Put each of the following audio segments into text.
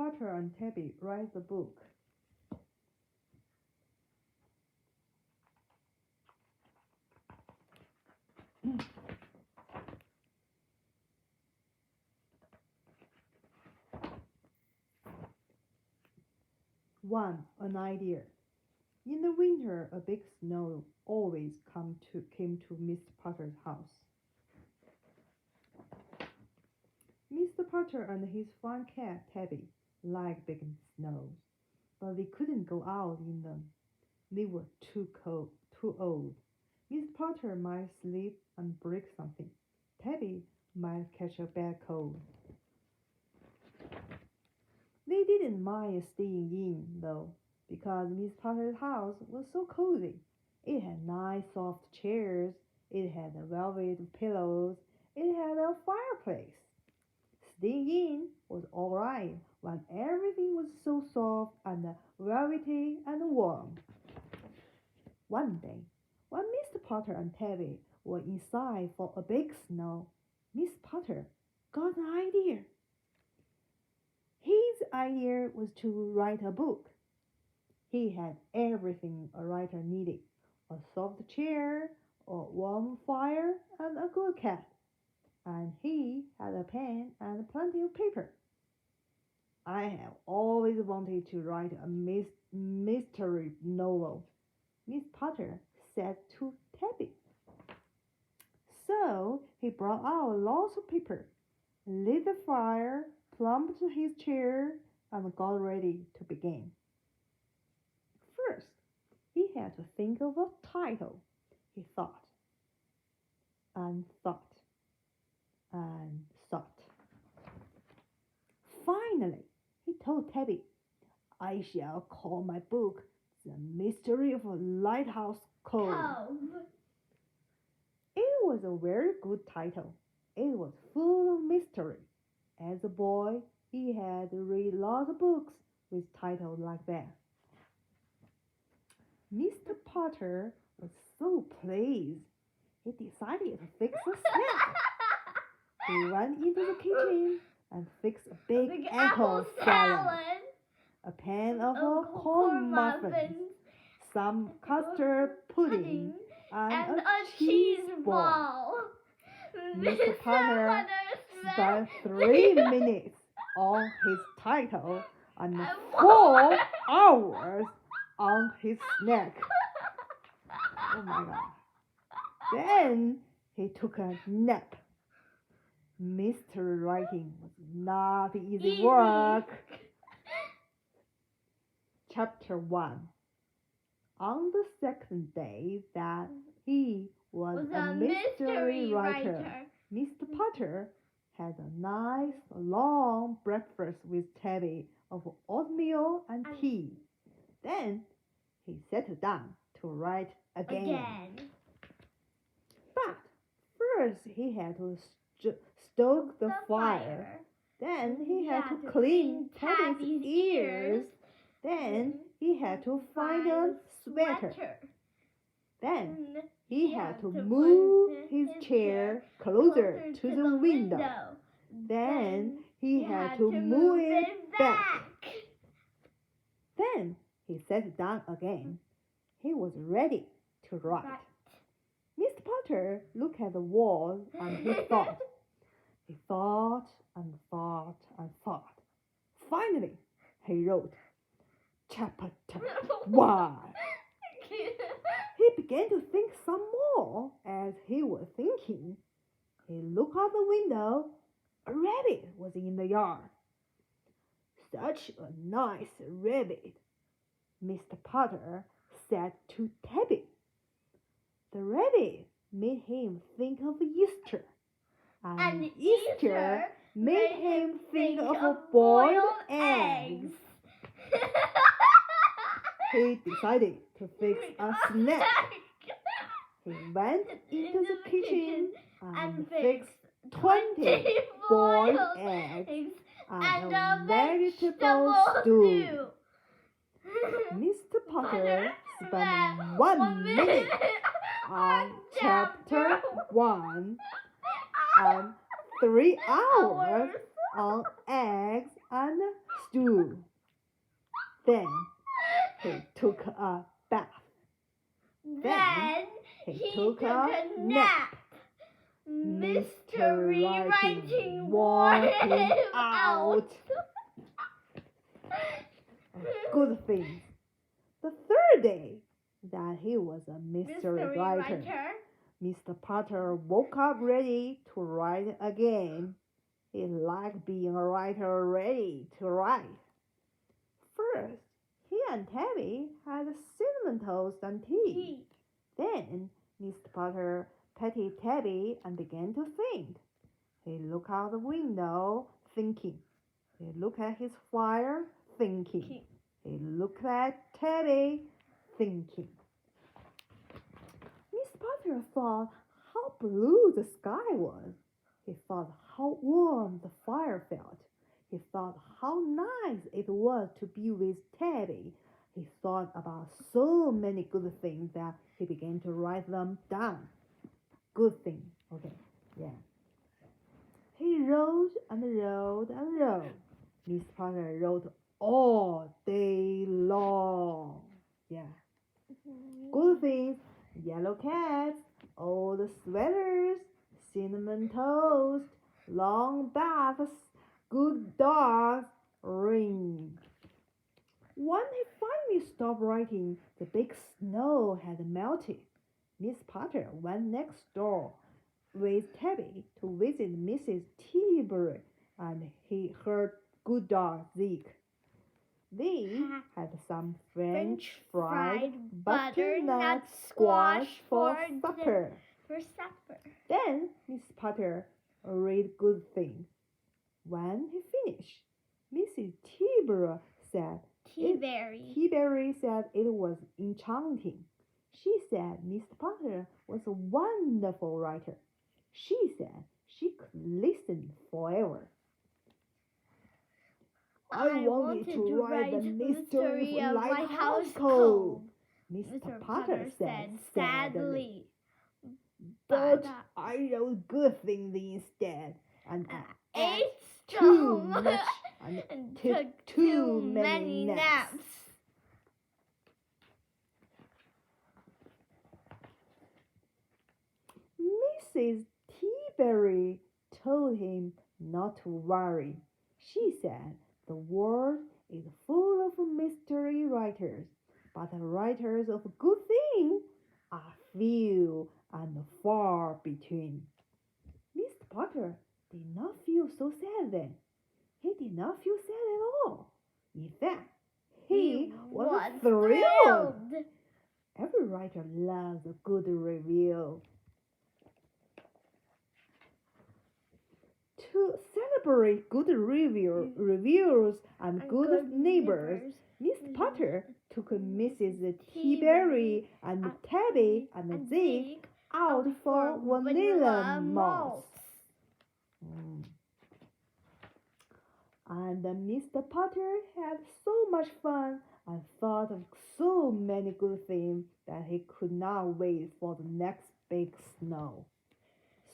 Potter and Tabby write the book. An idea. In the winter, a big snow always came to Mr. Potter's house. Mr. Potter and his fine cat, Tabby, liked big snows, but they couldn't go out in them. They were too cold, too old. Mr. Potter might slip and break something. Tabby might catch a bad cold. They didn't mind staying in, though, because Miss Potter's house was so cozy. It had nice soft chairs, it had velvet pillows, it had a fireplace. Staying in was all right when everything was so soft and velvety and warm. One day, when Mr. Potter and Tabby were inside for a big snow, Miss Potter got an idea. His idea was to write a book. He had everything a writer needed: a soft chair, a warm fire, and a good cat. And he had a pen and plenty of paper. I have always wanted to write a mystery novel, Miss Potter said to Tabby. So he brought out lots of paper, lit the fire, plumped his chair, and got ready to begin. First, he had to think of a title. He thought and thought and thought. Finally, he told Tabby, "I shall call my book The Mystery of a Lighthouse Cove." It was a very good title. It was full of mystery. As a boy, he had read lots of books with titles like that. Mr. Potter was so pleased. He decided to fix a snack. He went into the kitchen and fixed a big apple salad, a pan of corn muffins, some custard pudding, and a cheese ball. Mr. Potter spent 3 minutes on his title and 4 hours on his snack. Oh my God. Then he took a nap. Mystery writing was not easy work. Chapter 1. On the second day that he was a mystery writer, Mr. Potter had a nice long breakfast with Tabby of oatmeal and tea. Then he sat down to write again. But first he had to stoke the fire. Then he had to clean Tabby's ears. Then he had to find a sweater. Then he had to move his chair closer to the window. Then he had to move it back. Then he sat down again. He was ready to write. Mr. Potter looked at the wall and he thought. He thought and thought and thought. Finally, he wrote Chapter 1. He began to think some more. As he was thinking, he looked out the window. A rabbit was in the yard. Such a nice rabbit, Mr. Potter said to Tabby. The rabbit made him think of Easter, and Easter made him think of boiled eggs. He decided to fix a snack. He went into the kitchen and fixed 20 boiled eggs and a vegetable stew. Mr. Potter spent 1 minute on Chapter 1 and 3 hours on eggs and stew. Then he took a bath. Then he took a nap. Mystery writing wore him out. Good thing. The third day that he was a mystery writer, Mr. Potter woke up ready to write again. He liked being a writer ready to write. First, he and Tabby had cinnamon toast and tea. Then, Mr. Potter petted Tabby and began to think. He looked out the window, thinking. He looked at his fire, thinking. He looked at Tabby, thinking. Mr. Potter thought how blue the sky was. He thought how warm the fire felt. He thought how nice it was to be with Tabby. He thought about so many good things that he began to write them down. Good thing. Okay, yeah. He wrote and wrote and wrote. Miss Potter wrote all day long. Yeah. Good things. Yellow cats, old sweaters, cinnamon toast, long baths, good dogs, rain. When he finally stopped writing, the big snow had melted. Miss Potter went next door with Tabby to visit Mrs. Tilbury, and he heard good dog Zeke. They had some French fried butternut squash for supper. Then Miss Potter read good things. When he finished, Mrs. Tilbury said Tilbury said it was enchanting. She said Mr. Potter was a wonderful writer. She said she could listen forever. I wanted to write the mystery of Lighthouse Cove, Mr. Potter said sadly. But I wrote good things instead, and I ate too much and took too many naps. Mrs. Tilbury told him not to worry. She said the world is full of mystery writers, but the writers of good things are few and far between. Mr. Potter did not feel so sad then. He did not feel sad at all. In fact, he was thrilled. Every writer loves a good review. To celebrate good reviews and good neighbors, Mr. Potter took Mrs. Tilbury and Tabby and Zeke out for vanilla malts. And Mr. Potter had so much fun and thought of so many good things that he could not wait for the next big snow.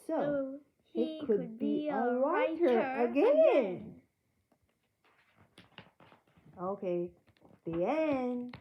So he could be a writer again. Okay, the end.